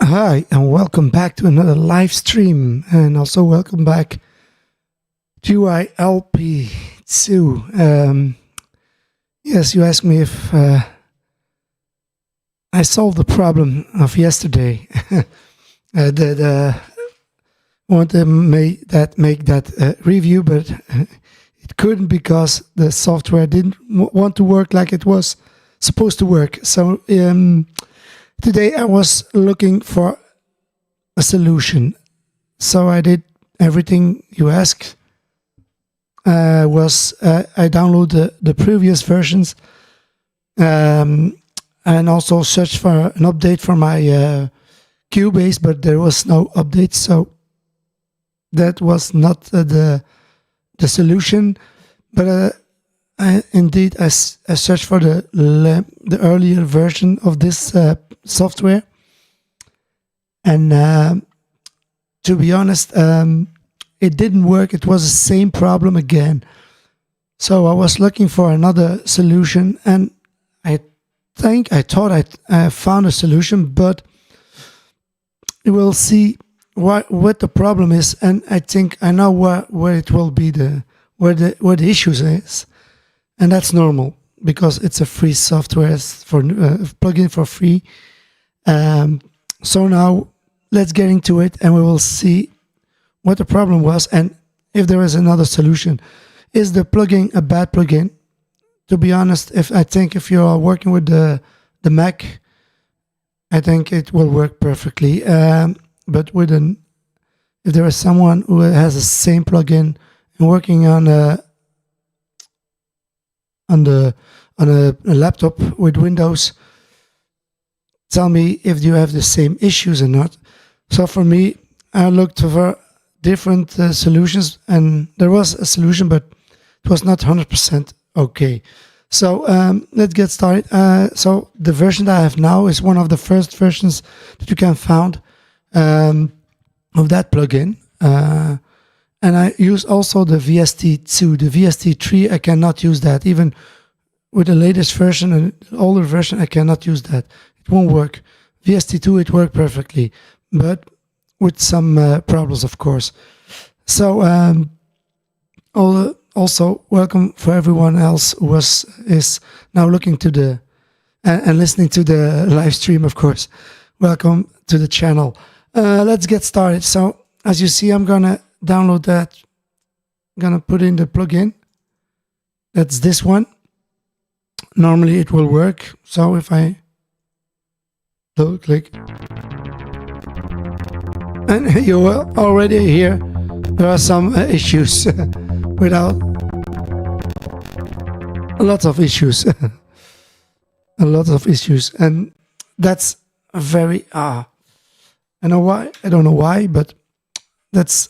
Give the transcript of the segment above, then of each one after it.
Hi, and welcome back to another live stream, and also welcome back to JE-8086. Yes, you asked me if I solved the problem of yesterday. That want to make that review, but it couldn't because the software didn't want to work like it was supposed to work. So today I was looking for a solution. So I did everything you asked. I downloaded the previous versions and also searched for an update for my Cubase, but there was no update, so that was not the solution. But I searched for the earlier version of this software, and to be honest, it didn't work. It was the same problem again. So I was looking for another solution, and I thought I found a solution, but you will see what the problem is, and I think I know where it will be where the issues is, and that's normal because it's a free software for plugin for free. So now let's get into it, and we will see what the problem was and if there is another solution. Is the plugin a bad plugin? To be honest, I think if you are working with the Mac, I think it will work perfectly. But if there is someone who has the same plugin and working on a laptop with Windows, tell me if you have the same issues or not. So for me, I looked for different solutions, and there was a solution, but it was not 100% okay. So let's get started. So the version that I have now is one of the first versions that you can find of that plugin. And I use also the VST2. The VST3, I cannot use that. Even with the latest version and the older version, I cannot use that. It won't work. VST2, it worked perfectly, but with some problems, of course. So also welcome for everyone else who is now looking to and listening to the live stream, of course. Welcome to the channel. Let's get started. So as you see, I'm gonna download that. I'm gonna put in the plugin. That's this one. Normally it will work. So if I double click, and you will already hear there are some issues without a lot of issues. A lot of issues, and that's very I know why. I don't know why, but that's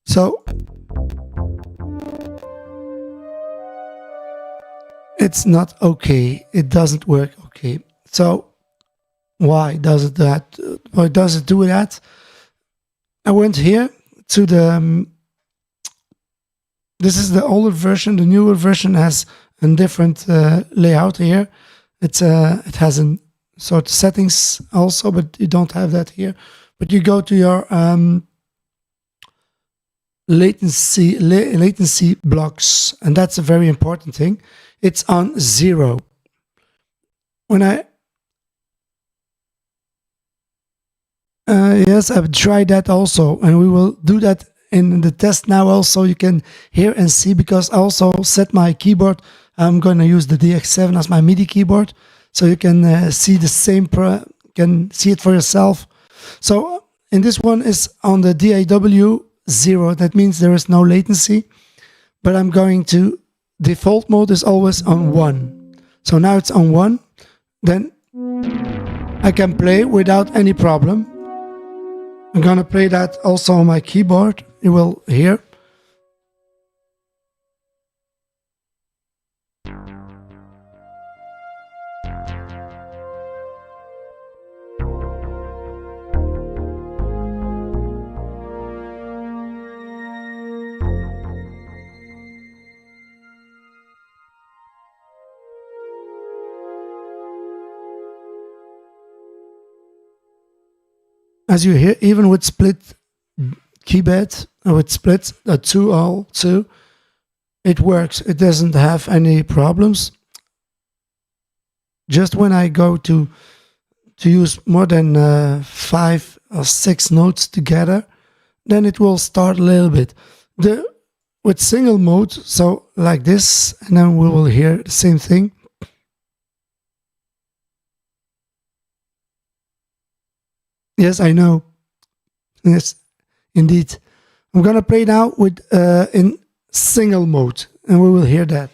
so it's not okay. It doesn't work okay. So why does it that? Why does it do that? I went here to the. This is the older version. The newer version has a different layout here. It has a sort of settings also, but you don't have that here. But you go to your latency blocks, and that's a very important thing. It's on 0. When yes, I've tried that also, and we will do that in the test now also. You can hear and see, because I also set my keyboard. I'm going to use the DX7 as my MIDI keyboard, so you can see the same, can see it for yourself. So in this one is on the DAW 0. That means there is no latency, but I'm going to, default mode is always on 1. So now it's on 1. Then I can play without any problem. I'm gonna play that also on my keyboard. You will hear. as you hear, even with split keypad, with split 2-all-2, it works. It doesn't have any problems. Just when I go to use more than 5 or 6 notes together, then it will start a little bit. With single mode, so like this, and then we will hear the same thing. Yes, I know. Yes, indeed. I'm gonna play now with in single mode, and we will hear that.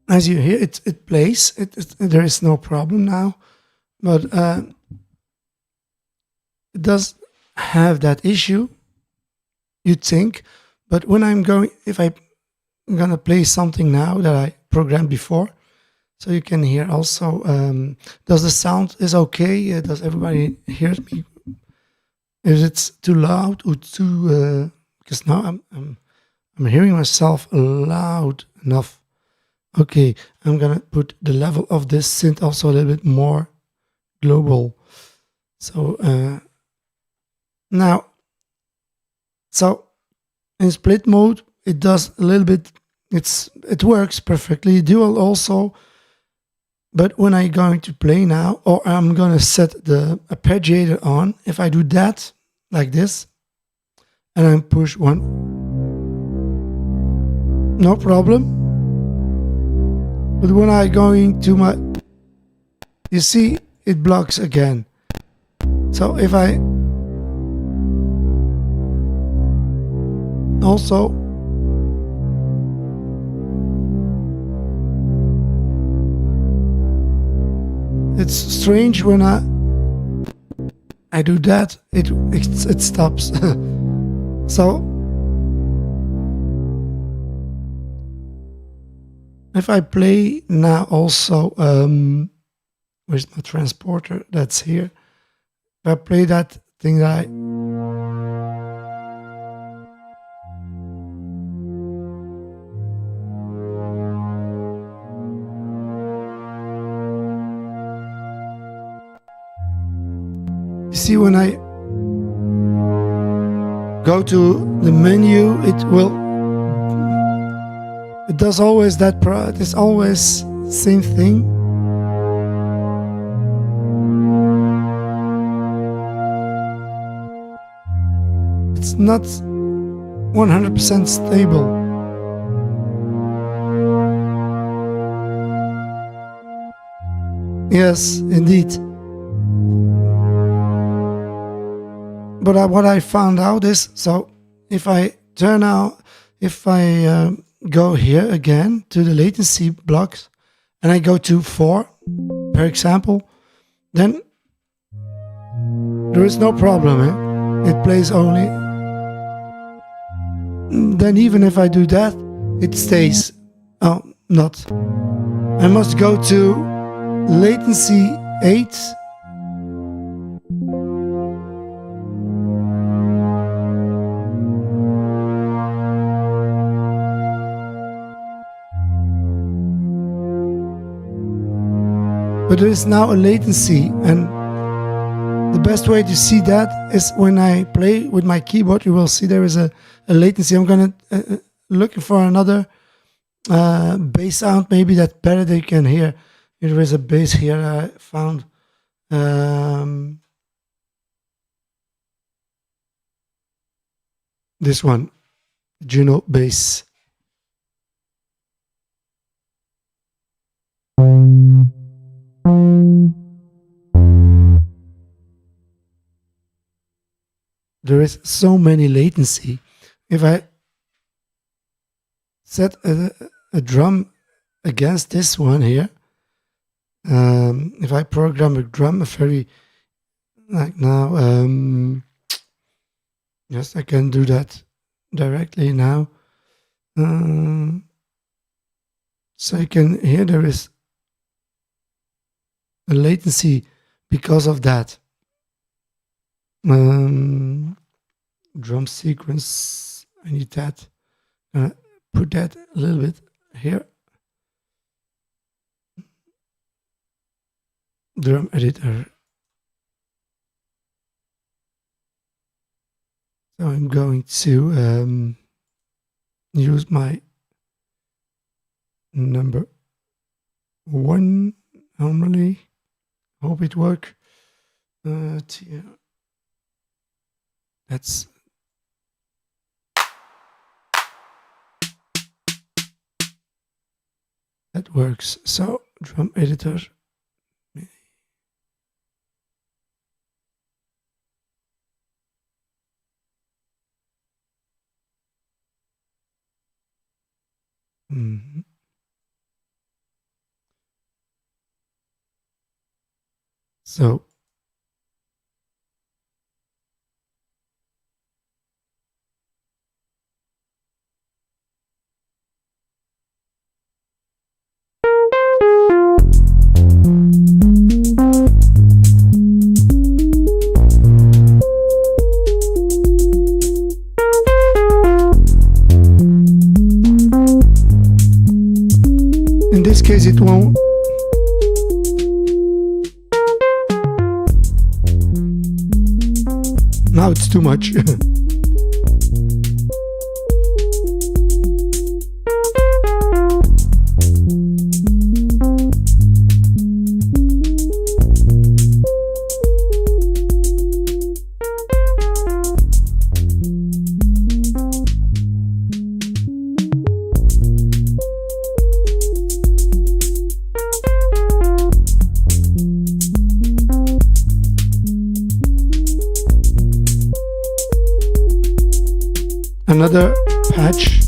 As you hear, it plays. There is no problem now, but it does have that issue, you'd think. But when I'm gonna play something now that I programmed before, so you can hear also, does the sound is okay? Does everybody hear me? Is it too loud or too? Because now I'm hearing myself loud enough. Okay, I'm gonna put the level of this synth also a little bit more global. So now, so in split mode, it does a little bit. It works perfectly. Dual also, but when I'm going to play now, or I'm gonna set the arpeggiator on. If I do that like this, and I push 1, no problem. But when I going to my, you see, it blocks again. So if I also it's strange when I do that, it stops. So if I play now also, where's my transporter? That's here. If I play that thing that you see, when I go to the menu, it does always that. It's always same thing. It's not 100% stable. Yes, indeed. But what I found out is, so if I go here again to the latency blocks, and I go to 4, per example, then there is no problem. It plays only. Then even if I do that, it stays. Oh, not. I must go to latency 8. But there is now a latency, and the best way to see that is when I play with my keyboard. You will see there is a latency. I'm gonna looking for another bass sound, maybe that better they can hear. There is a bass here I found. this one, Juno bass. There is so many latency. If I set a drum against this one here, if I program a drum, a very, like now, yes, I can do that directly now. So you can hear there is a latency because of that. Drum sequence, I need that. Put that a little bit here. Drum editor. So I'm going to use my number 1 normally. Hope it works. That's that works. So drum editor. So in this case it won't. Now it's too much. Another patch.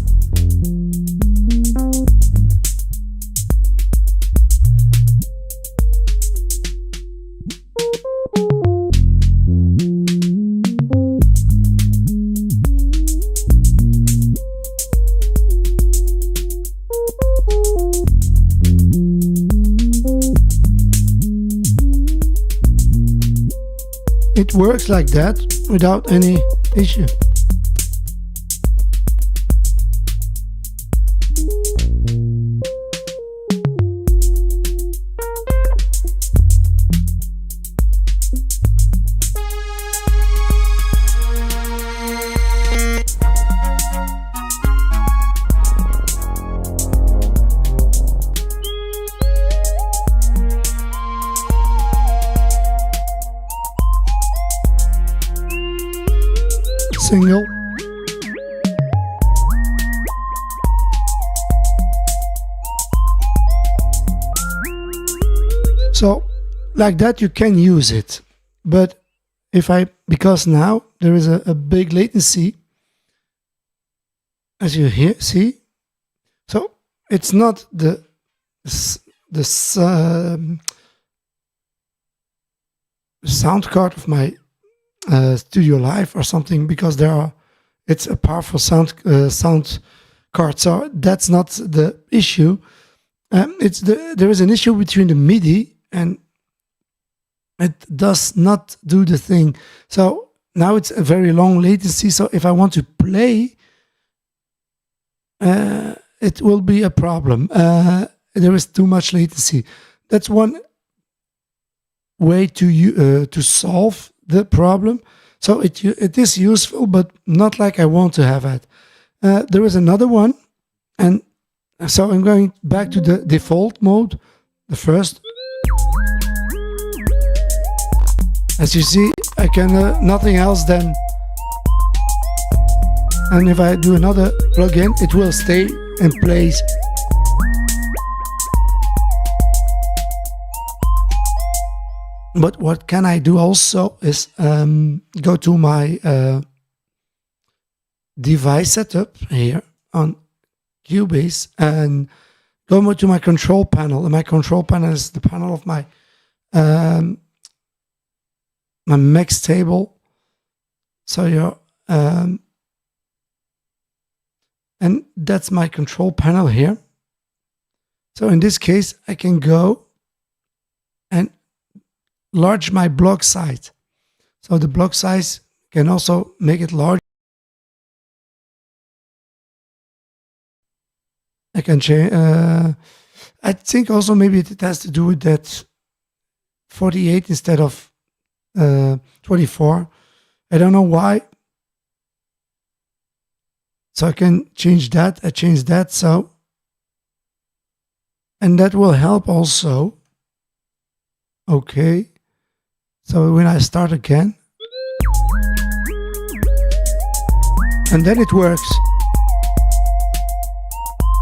It works like that without any issue. Single. So like that you can use it, but because now there is a big latency, as you see, so it's not the sound card of my Studio Live or something, because it's a powerful sound card. So that's not the issue. There is an issue between the MIDI and it does not do the thing. So now it's a very long latency. So if I want to play, it will be a problem. There is too much latency. That's one way to solve the problem. So it is useful, but not like I want to have it. There is another one, and so I'm going back to the default mode, the first. As you see, I can nothing else than And if I do another plugin, it will stay in place. But what can I do also is go to my device setup here on Cubase and go to my control panel. And my control panel is the panel of my my mix table. So you're and that's my control panel here. So in this case, I can go and enlarge my block size. So the block size can also make it large. I can change. I think also maybe it has to do with that 48 instead of 24. I don't know why. So I can change that. I change that. So, and that will help also. Okay. So when I start again, and then it works.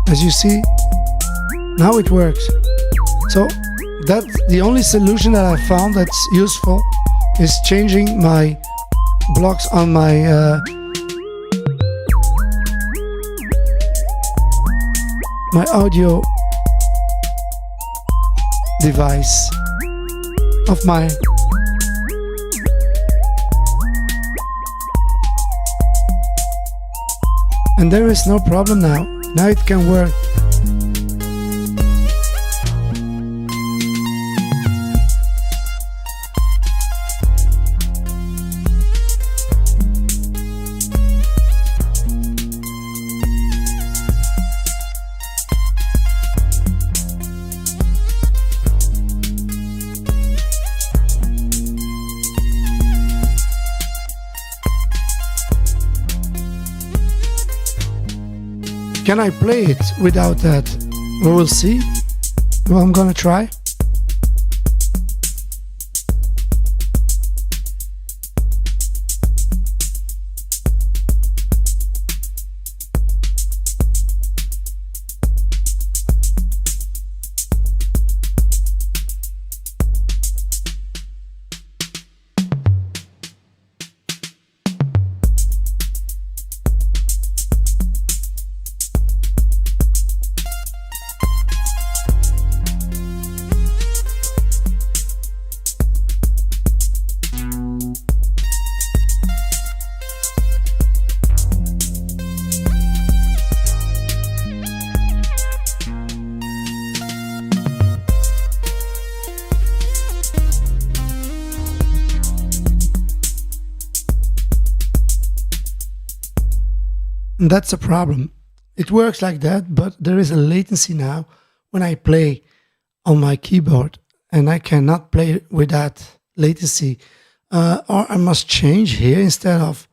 As you see, now it works. So that's the only solution that I found that's useful, is changing my blocks on my my audio device of my and there is no problem now. Now it can work. Can I play it without that? We will see. Well, I'm gonna try. And that's a problem. It works like that, but there is a latency now when I play on my keyboard, and I cannot play with that latency. Or I must change here instead of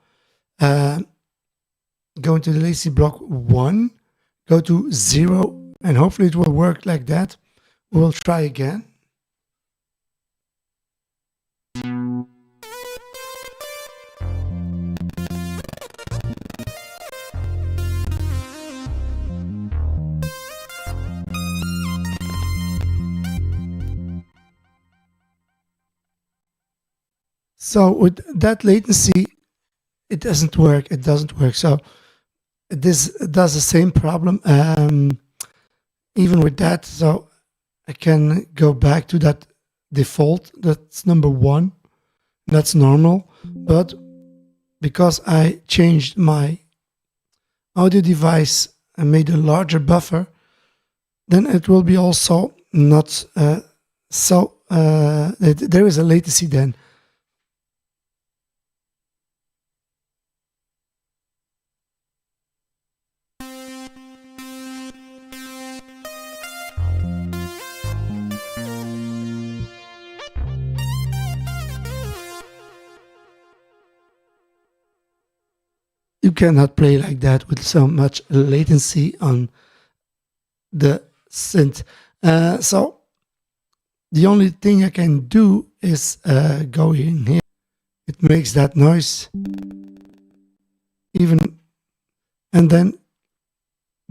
going to the latency block 1, go to 0, and hopefully it will work like that. We'll try again. So with that latency, it doesn't work. It doesn't work. So this does the same problem even with that. So I can go back to that default. That's number 1. That's normal. But because I changed my audio device and made a larger buffer, then it will be also not there is a latency then. You cannot play like that with so much latency on the synth. So the only thing I can do is go in here. It makes that noise. Even and then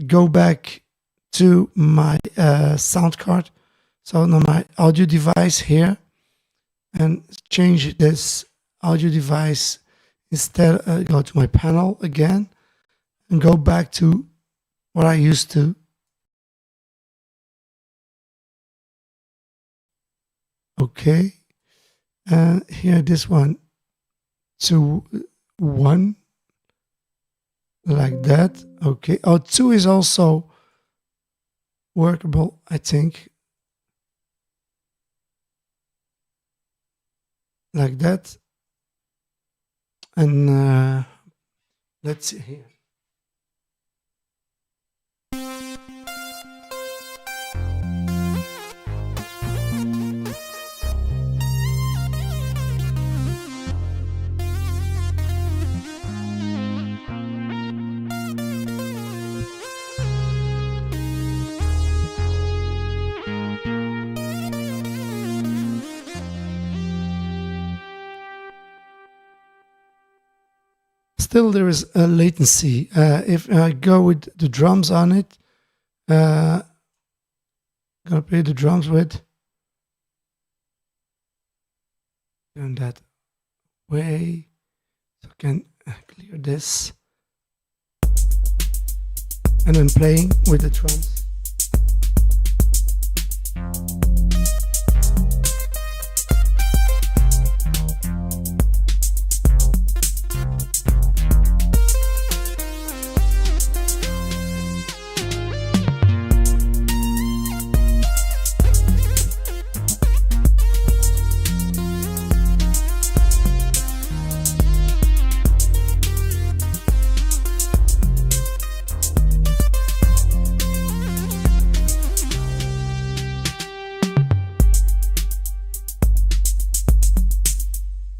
go back to my sound card. So on my audio device here, and change this audio device. Instead, go to my panel again and go back to what I used to. Okay, and here this one to 1, like that. Okay, oh, 2 is also workable, I think. Like that. And let's see here. Still, there is a latency. If I go with the drums on it, gonna play the drums with. Turn that way, so I can clear this, and then playing with the drums.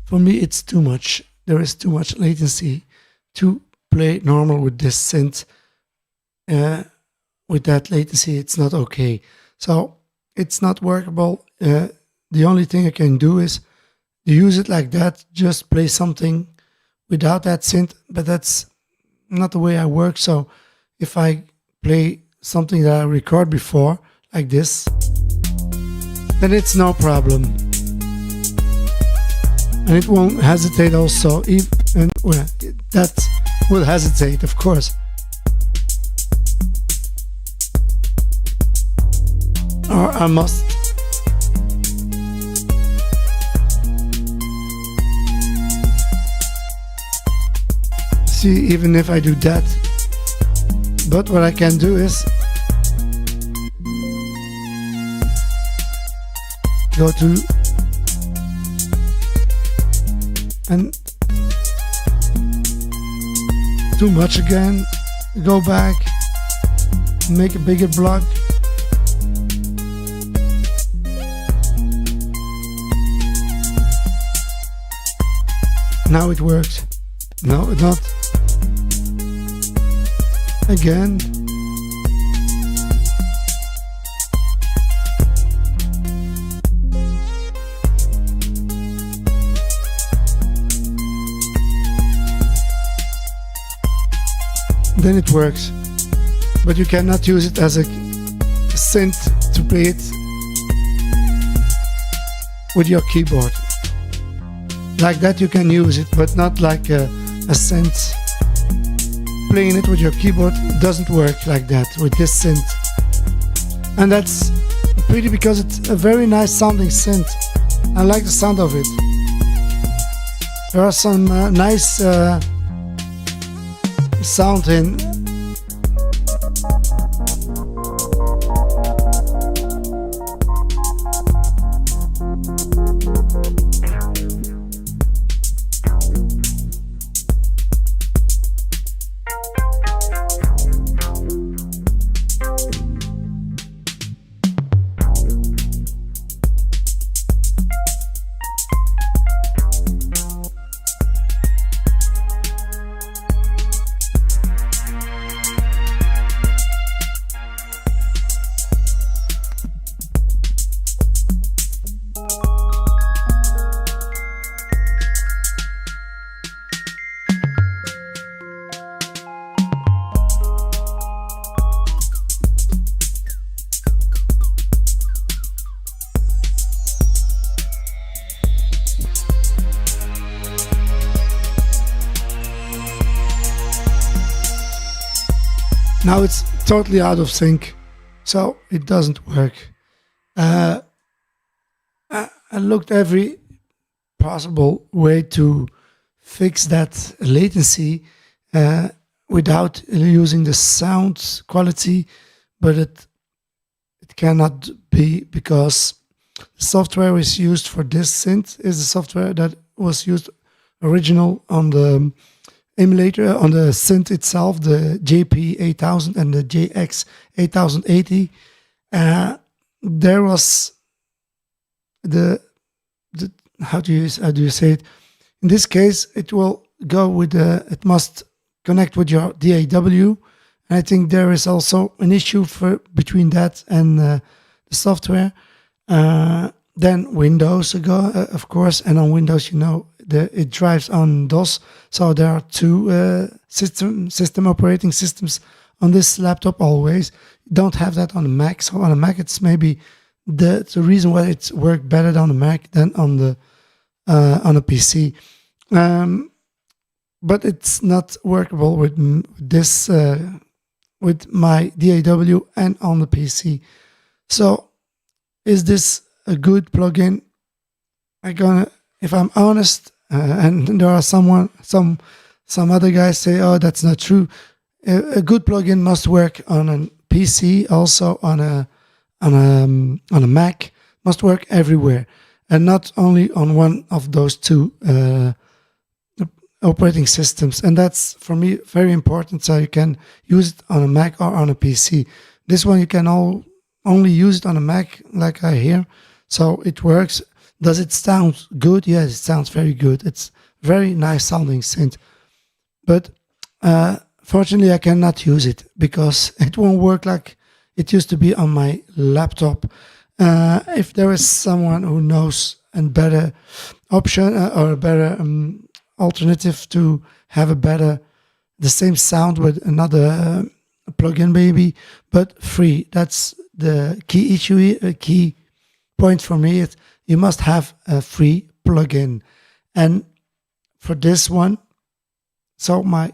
For me, it's too much. There is too much latency to play normal with this synth. With that latency, it's not okay. So it's not workable. The only thing I can do is use it like that, just play something without that synth, but that's not the way I work. So if I play something that I record before, like this, then it's no problem. And it won't hesitate also, even well, that will hesitate, of course. Or I must see, even if I do that. But what I can do is go to and too much again, go back, make a bigger block. Now it works. No, not. Again. Then it works, but you cannot use it as a synth to play it with your keyboard. Like that you can use it, but not like a synth. Playing it with your keyboard doesn't work like that with this synth. And that's pretty because it's a very nice sounding synth. I like the sound of it. There are some nice sound in. Now it's totally out of sync, so it doesn't work. I looked every possible way to fix that latency without using the sound quality, but it cannot be, because the software is used for this synth is the software that was used original on the emulator, on the synth itself, the JP8000 and the JX-8080. There was the how do you say it? In this case, it will go with it must connect with your DAW. And I think there is also an issue between that and the software. Then Windows of course, and on Windows, it drives on DOS. So there are two system operating systems on this laptop always. You don't have that on the Mac. So on the Mac, it's maybe the reason why it's worked better on the Mac than on the PC. But it's not workable with this with my DAW and on the PC. So is this a good plugin? If I'm honest, and there are some other guys say, oh, that's not true. A good plugin must work on a PC, also on a Mac, must work everywhere, and not only on one of those two operating systems. And that's, for me, very important, so you can use it on a Mac or on a PC. This one you can only use it on a Mac, like I hear, so it works. Does it sound good? Yes, it sounds very good. It's very nice sounding synth, but fortunately I cannot use it because it won't work like it used to be on my laptop. If there is someone who knows a better option or a better alternative to have the same sound with another plugin maybe, but free. That's the key issue, key point for me. You must have a free plugin. And for this one, so my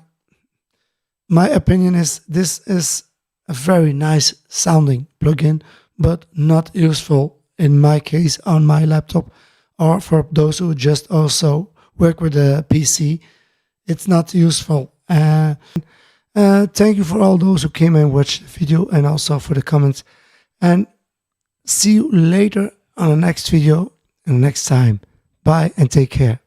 opinion is this is a very nice sounding plugin, but not useful in my case on my laptop, or for those who just also work with a PC. It's not useful. Thank you for all those who came and watched the video, and also for the comments. And see you later on the next video and next time. Bye and take care.